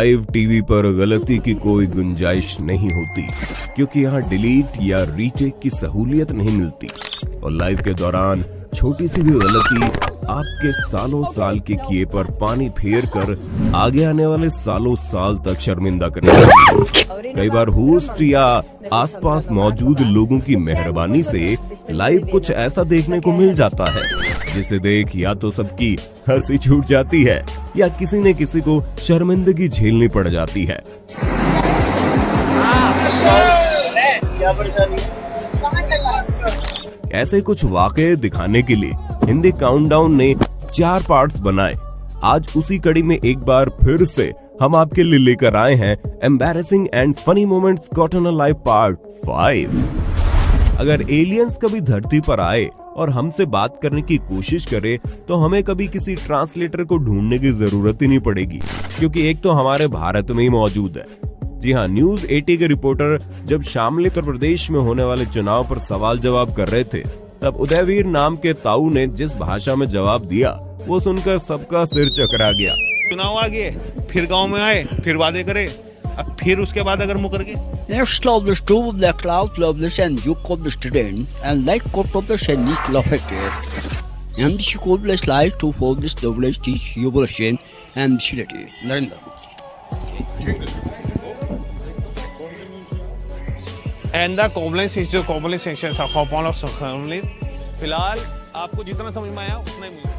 Live TV पर गलती की कोई गुंजाइश नहीं होती, क्योंकि यहाँ डिलीट या रीटेक की सहूलियत नहीं मिलती और लाइव के दौरान छोटी सी भी गलती आपके सालों साल के किए पर पानी फेर कर आगे आने वाले सालों साल तक शर्मिंदा करने लगती है। कई बार होस्ट या आसपास मौजूद लोगों की मेहरबानी से लाइव कुछ ऐसा देखने को मिल जाता है जिसे देख या तो सबकी हंसी छूट जाती है या किसी न किसी को शर्मिंदगी झेलनी पड़ जाती है। ऐसे कुछ वाकये दिखाने के लिए हिंदी काउंटडाउन ने 4 पार्ट्स बनाए। आज उसी कड़ी में एक बार फिर से हम आपके लिए लेकर आए हैं embarrassing and funny moments gotten alive part 5। अगर एलियंस कभी धरती पर आए और हमसे बात करने की कोशिश करे तो हमें कभी किसी ट्रांसलेटर को ढूंढने की जरूरत ही नहीं पड़ेगी, क्योंकि एक तो हमारे भारत में ही मौजूद है। जी हाँ, न्यूज 80 के रिपोर्टर जब शामली उत्तर प्रदेश में होने वाले चुनाव पर सवाल जवाब कर रहे थे, तब उदयवीर नाम के ताऊ ने जिस भाषा में जवाब दिया वो सुनकर सबका सिर चकरा गया। चुनाव आ गए, फिर गांव में आए, फिर वादे करे, अब फिर उसके बाद अगर मुकर गए। Next publish two black cloud publish and you publish trend and like co publish and need love it. And she publish like to publish double teach you publishing and city. Narendra. And the compliance is the compliance section of upon of compliance. फिलहाल आपको जितना समझ में आया उतना ही मिलेगा।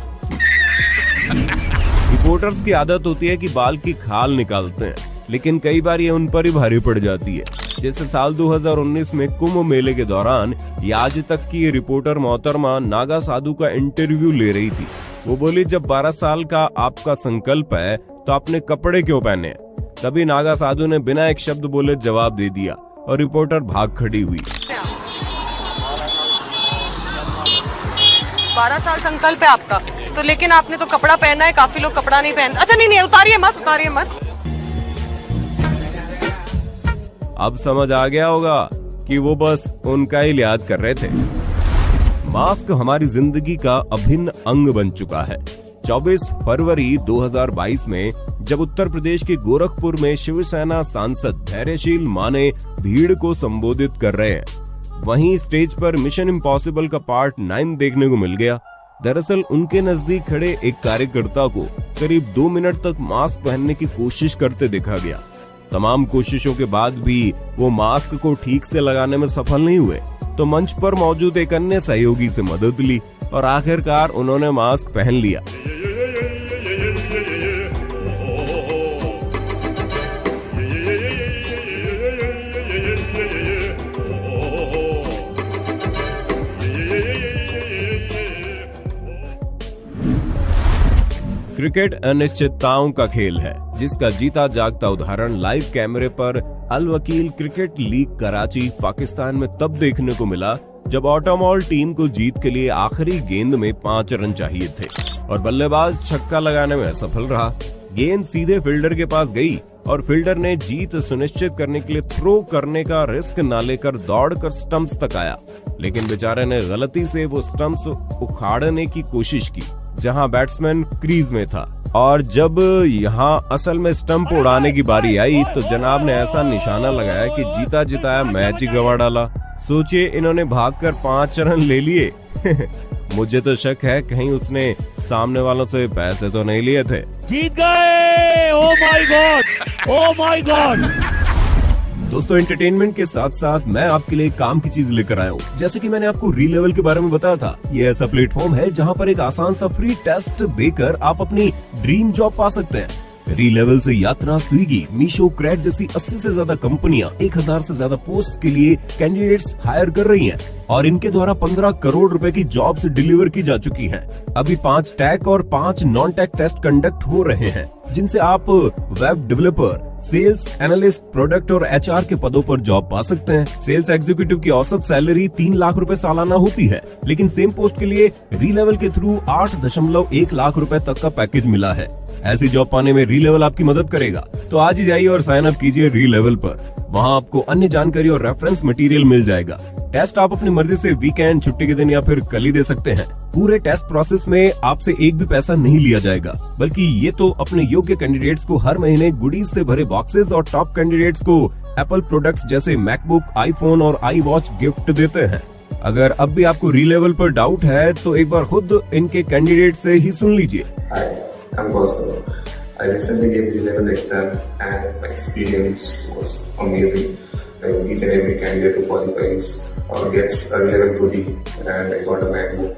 Reporters की आदत होती है कि बाल की खाल निकालते हैं, लेकिन कई बार ये उन पर ही भारी पड़ जाती है। जैसे साल 2019 में कुंभ मेले के दौरान आज तक की रिपोर्टर मोहतरमा नागा साधु का इंटरव्यू ले रही थी। वो बोली, जब 12 साल का आपका संकल्प है तो आपने कपड़े क्यों पहने हैं? तभी नागा साधु ने बिना एक शब्द बोले जवाब दे दिया और रिपोर्टर भाग खड़ी हुई। 12 साल संकल्प है आपका, तो लेकिन आपने तो कपड़ा पहना है, काफी लोग कपड़ा नहीं पहनते। अच्छा नहीं, उतारिए मत। अब समझ आ गया होगा कि वो बस उनका ही लिहाज कर रहे थे। मास्क हमारी जिंदगी का अभिन्न अंग बन चुका है। 24 फरवरी 2022 में जब उत्तर प्रदेश के गोरखपुर में शिवसेना सांसद धैर्यशील माने भीड़ को संबोधित कर रहे हैं, वहीं स्टेज पर मिशन इम्पॉसिबल का पार्ट 9 देखने को मिल गया। दरअसल उनके नजदीक खड़े एक कार्यकर्ता को करीब 2 मिनट तक मास्क पहनने की कोशिश करते देखा गया। तमाम कोशिशों के बाद भी वो मास्क को ठीक से लगाने में सफल नहीं हुए, तो मंच पर मौजूद एक अन्य सहयोगी से मदद ली और आखिरकार उन्होंने मास्क पहन लिया। क्रिकेट अनिश्चितताओं का खेल है, जिसका जीता जागता उदाहरण लाइव कैमरे पर अल वकील क्रिकेट लीग कराची पाकिस्तान में तब देखने को मिला जब ऑटोमॉल टीम को जीत के लिए आखिरी गेंद में 5 रन चाहिए थे और बल्लेबाज छक्का लगाने में असफल रहा। गेंद सीधे फील्डर के पास गई और फील्डर ने जीत सुनिश्चित करने के लिए थ्रो करने का रिस्क ना लेकर दौड़कर स्टंप्स तक आया, लेकिन बेचारे ने गलती से वो स्टंप्स उखाड़ने की कोशिश की जहां बैट्समैन क्रीज में था, और जब यहां असल में स्टंप उड़ाने की बारी आई तो जनाब ने ऐसा निशाना लगाया कि जीता जिताया मैच ही गंवा डाला। सोचिए, इन्होंने भागकर 5 रन ले लिए। मुझे तो शक है कहीं उसने सामने वालों से पैसे तो नहीं लिए थे। जीत गए! Oh my God! दोस्तों, एंटरटेनमेंट के साथ साथ मैं आपके लिए काम की चीज लेकर आया हूँ। जैसे कि मैंने आपको रीलेवल के बारे में बताया था, ये ऐसा प्लेटफॉर्म है जहाँ पर एक आसान सा फ्री टेस्ट देकर आप अपनी ड्रीम जॉब पा सकते हैं। रीलेवल से यात्रा, स्विगी, मीशो, क्रैट जैसी 80 से ज्यादा कंपनियां 1000 से ज्यादा पोस्ट के लिए कैंडिडेट्स हायर कर रही हैं और इनके द्वारा 15 करोड़ रुपए की जॉब्स डिलीवर की जा चुकी हैं। अभी 5 टैक और 5 नॉन टैक टेस्ट कंडक्ट हो रहे हैं, जिनसे आप web developer, sales analyst, product और HR के पदों पर जॉब पा सकते हैं। सेल्स एग्जीक्यूटिव की औसत सैलरी 3 लाख रुपए सालाना होती है, लेकिन सेम पोस्ट के लिए रीलेवल के थ्रू 8.1 लाख रुपए तक का पैकेज मिला है। ऐसी जॉब पाने में रीलेवल आपकी मदद करेगा, तो आज ही जाइए और साइन अप कीजिए रीलेवल पर। वहां आपको अन्य जानकारी और रेफरेंस मटेरियल मिल जाएगा। टेस्ट आप अपनी मर्जी से वीकेंड, छुट्टी के दिन या फिर कल ही दे सकते हैं। पूरे टेस्ट प्रोसेस में आपसे एक भी पैसा नहीं लिया जाएगा, बल्कि ये तो अपने योग्य कैंडिडेट्स को हर महीने गुडीज से भरे बॉक्सेस और टॉप कैंडिडेट्स को एप्पल प्रोडक्ट्स जैसे मैकबुक, आईफोन और आई वॉच गिफ्ट देते हैं। अगर अब भी आपको री-लेवल पर डाउट है तो एक बार खुद इनके कैंडिडेट से ही सुन लीजिए। Hi, I'm Gautam. I recently gave the level exam and my experience was amazing. Like each and every candidate who qualifies or gets a level goodie and I got a MacBook.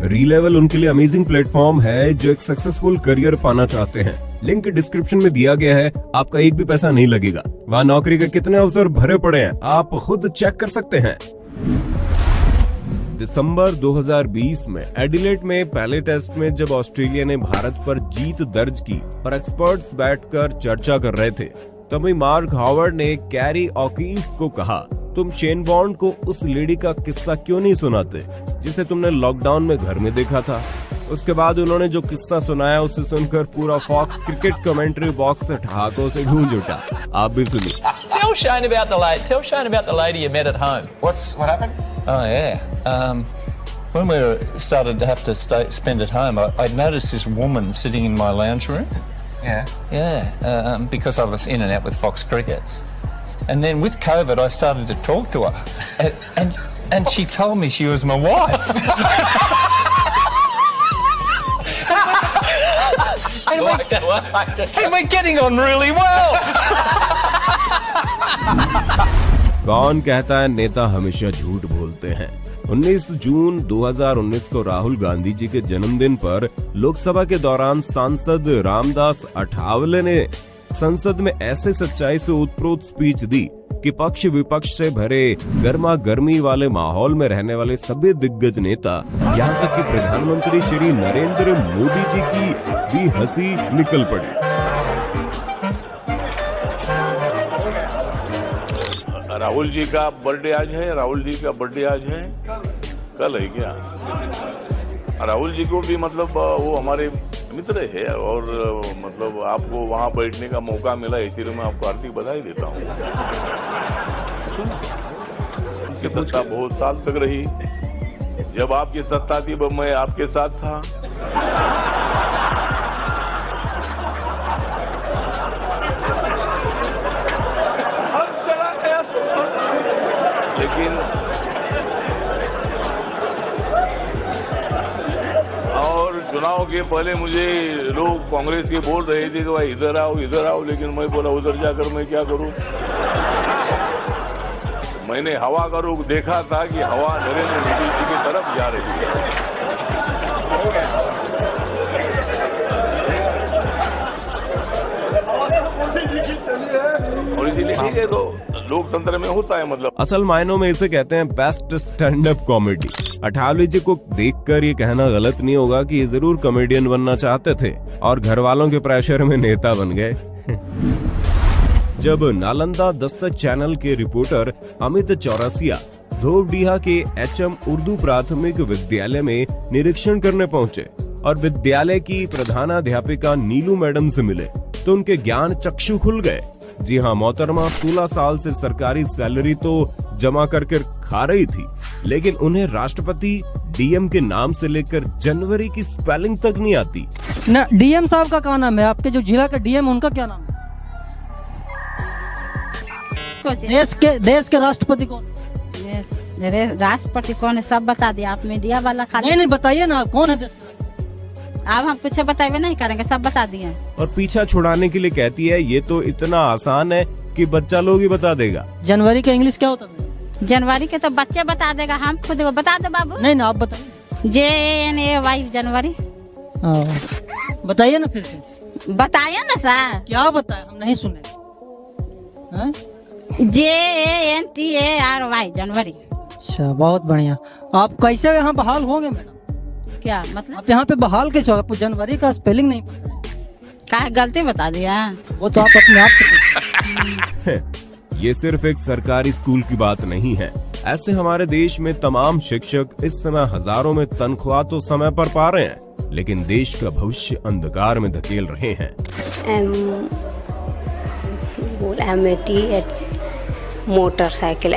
री-लेवल उनके लिए amazing platform है जो एक successful career पाना चाहते हैं। Link description में दिया गया है, आपका एक भी पैसा नहीं लगेगा। वहाँ नौकरी के कितने अवसर भरे पड़े हैं, आप खुद चेक कर सकते हैं। दिसंबर 2020 में एडिलेड में पहले टेस्ट में जब ऑस्ट्रेलिया ने भारत पर जीत दर्ज की और एक्सपर्ट्स बैठकर चर्चा कर रहे थे, तभी मार्क हॉवर्ड ने कैरी ऑकीफ को कहा, तुम शेन बॉन्ड को उस लेडी का किस्सा क्यों नहीं सुनाते जिसे तुमने लॉकडाउन में घर में देखा था। उसके बाद उन्होंने जो किस्सा सुनाया उसे सुनकर पूरा फॉक्स क्रिकेट कमेंट्री बॉक्स ठहाकों से गूंज उठा। आप भी सुनिए। Tell Shane about the lady you met at home. What happened? Oh yeah. When we started to have to spend at home, I noticed this woman sitting in my lounge room. Yeah. Yeah, because I was in and out with Fox Cricket. And then with COVID, I started to talk to her, and she told me she was my wife. And we're getting on really well. कौन कहता है नेता हमेशा झूठ बोलते हैं। 19 जून 2019 को राहुल गांधी जी के जन्मदिन पर लोकसभा के दौरान सांसद रामदास अठावले ने संसद में ऐसे सच्चाई से उत्प्रोत स्पीच दी कि पक्ष विपक्ष से भरे गर्मा गर्मी वाले माहौल में रहने वाले सभी दिग्गज नेता, यहाँ तक कि प्रधानमंत्री श्री नरेंद्र मोदी जी की भी हंसी निकल पड़ी। राहुल जी का बर्थडे आज है। राहुल जी का बर्थडे आज है, कल है क्या? राहुल जी को भी मतलब वो हमारे मित्र है और मतलब आपको वहाँ बैठने का मौका मिला, इसलिए मैं आपको हार्दिक बधाई देता हूँ। उनकी सत्ता बहुत साल तक रही। जब आपकी सत्ता थी मैं आपके साथ था। लेकिन और चुनाव के पहले मुझे लोग कांग्रेस के बोल रहे थे कि भाई इधर आओ, लेकिन मैं बोला उधर जाकर मैं क्या करूं। मैंने हवा का रुख देखा था कि हवा नरेंद्र मोदी जी की तरफ जा रही है। और इसीलिए ठीक है, तो लोकतंत्र में होता है मतलब। असल मायनों में इसे कहते हैं best stand up comedy. Athawale ji को देखकर ये कहना गलत नहीं होगा कि ये जरूर कॉमेडियन बनना चाहते थे और घर वालों के प्रेशर में नेता बन गए। जब नालंदा दस्तक चैनल के रिपोर्टर अमित चौरसिया धोवडीहा के HM उर्दू प्राथमिक विद्यालय में निरीक्षण करने पहुंचे और विद्यालय की प्रधानाध्यापिका नीलू मैडम से मिले तो उनके ज्ञान चक्षु खुल गए। जी हाँ मोहतरमा, 16 साल से सरकारी सैलरी तो जमा करके खा रही थी, लेकिन उन्हें राष्ट्रपति DM के नाम से लेकर जनवरी की स्पेलिंग तक नहीं आती। ना DM साहब का क्या नाम है? आपके जो जिला का DM उनका क्या नाम है? देश के राष्ट्रपति कौन? राष्ट्रपति कौन है सब बता दिया आप, मीडिया वाला खाली नहीं बताइए ना कौन है। अब हम कुछ बताइए नहीं करेंगे, सब बता दिए। और पीछा छुड़ाने के लिए कहती है ये तो इतना आसान है कि बच्चा लोग ही बता देगा। जनवरी का इंग्लिश क्या होता है? जनवरी के तो बच्चे बता देगा, हम खुद बता दो बाबू। नहीं ना आप बताइए। JNAY जनवरी। बताइए ना फिर से। बताइए ना सर। क्या बताए? हम नहीं सुने। JANTARY जनवरी। अच्छा बहुत बढ़िया। आप कैसे यहाँ बहाल होंगे मैडम? क्या मतलब? आप यहाँ पे बहाल कैसे होगा? आपको जनवरी का स्पेलिंग नहीं पता है? क्या गलती बता दिया? वो तो आप अपने आप से ये सिर्फ एक सरकारी स्कूल की बात नहीं है। ऐसे हमारे देश में तमाम शिक्षक इस समय हजारों में तनख्वाह तो समय पर पा रहे हैं, लेकिन देश का भविष्य अंधकार में धकेल रहे हैं। MATH मोटरसाइकिल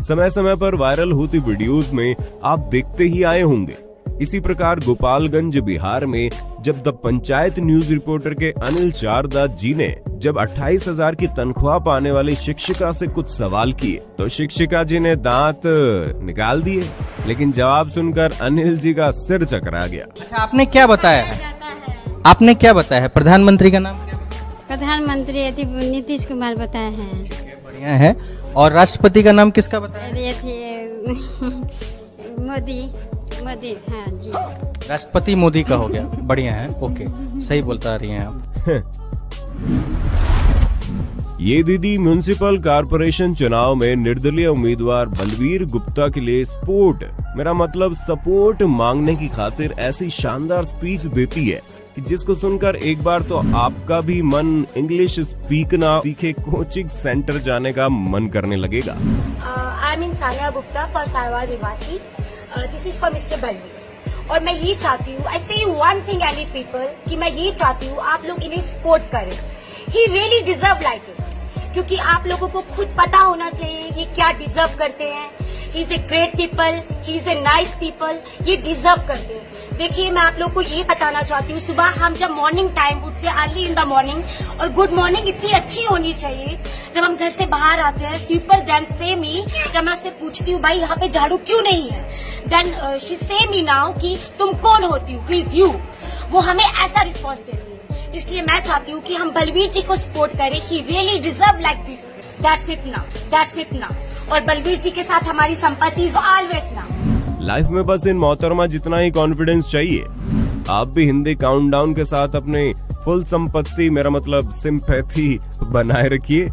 समय समय पर वायरल होती वीडियोस में आप देखते ही आए होंगे। इसी प्रकार गोपालगंज बिहार में जब द पंचायत न्यूज रिपोर्टर के अनिल चारदा जी ने जब 28,000 की तनख्वाह पाने वाली शिक्षिका से कुछ सवाल किए तो शिक्षिका जी ने दांत निकाल दिए, लेकिन जवाब सुनकर अनिल जी का सिर चकरा गया। अच्छा, आपने क्या बताया है? आपने क्या बताया है? प्रधानमंत्री का नाम क्या? प्रधानमंत्री नीतीश कुमार बताए हैं। बढ़िया है। और राष्ट्रपति का नाम किसका बताया? मोदी। हाँ जी, राष्ट्रपति मोदी का हो गया। बढ़िया है, ओके, सही बोलता रही हैं आप। ये दीदी म्युनिसिपल कारपोरेशन चुनाव में निर्दलीय उम्मीदवार बलवीर गुप्ता के लिए सपोर्ट मांगने की खातिर ऐसी शानदार स्पीच देती है कि जिसको सुनकर एक बार तो आपका भी मन इंग्लिश स्पीकना सीखे कोचिंग सेंटर जाने का मन करने लगेगा। I am Sania Gupta for Sarwal निवासी। This is for mister Balveer. और मैं ये चाहती हूँ, आई से वन थिंग एनी पीपल, कि मैं ये चाहती हूँ आप लोग इन्हें सपोर्ट करें। He really deserve like it, क्योंकि आप लोगों को खुद पता होना चाहिए ये क्या डिजर्व करते हैं। He is a great people, he is a nice people, ये डिजर्व करते हैं। देखिए, मैं आप लोग को ये बताना चाहती हूँ, सुबह हम जब मॉर्निंग टाइम उठते हैं, अर्ली इन द मॉर्निंग, और गुड मॉर्निंग इतनी अच्छी होनी चाहिए जब हम घर से बाहर आते हैं। स्वीपर देन से मी, जब मैं उससे पूछती हूँ भाई यहाँ पे झाड़ू क्यों नहीं है, देन शी से मी नाउ कि तुम कौन होती हो, हु इज यू। वो हमें ऐसा रिस्पॉन्स देती है। इसलिए मैं चाहती हूँ कि हम बलवीर जी को सपोर्ट करें। He really deserve like this. That's it now. और बलवीर जी के साथ हमारी संपत्ति इज ऑलवेज नाउ। लाइफ में बस इन मोहतरमा जितना ही कॉन्फिडेंस चाहिए। आप भी हिंदी काउंटडाउन के साथ अपने फुल संपत्ति, मेरा मतलब सिंपैथी बनाए रखिए।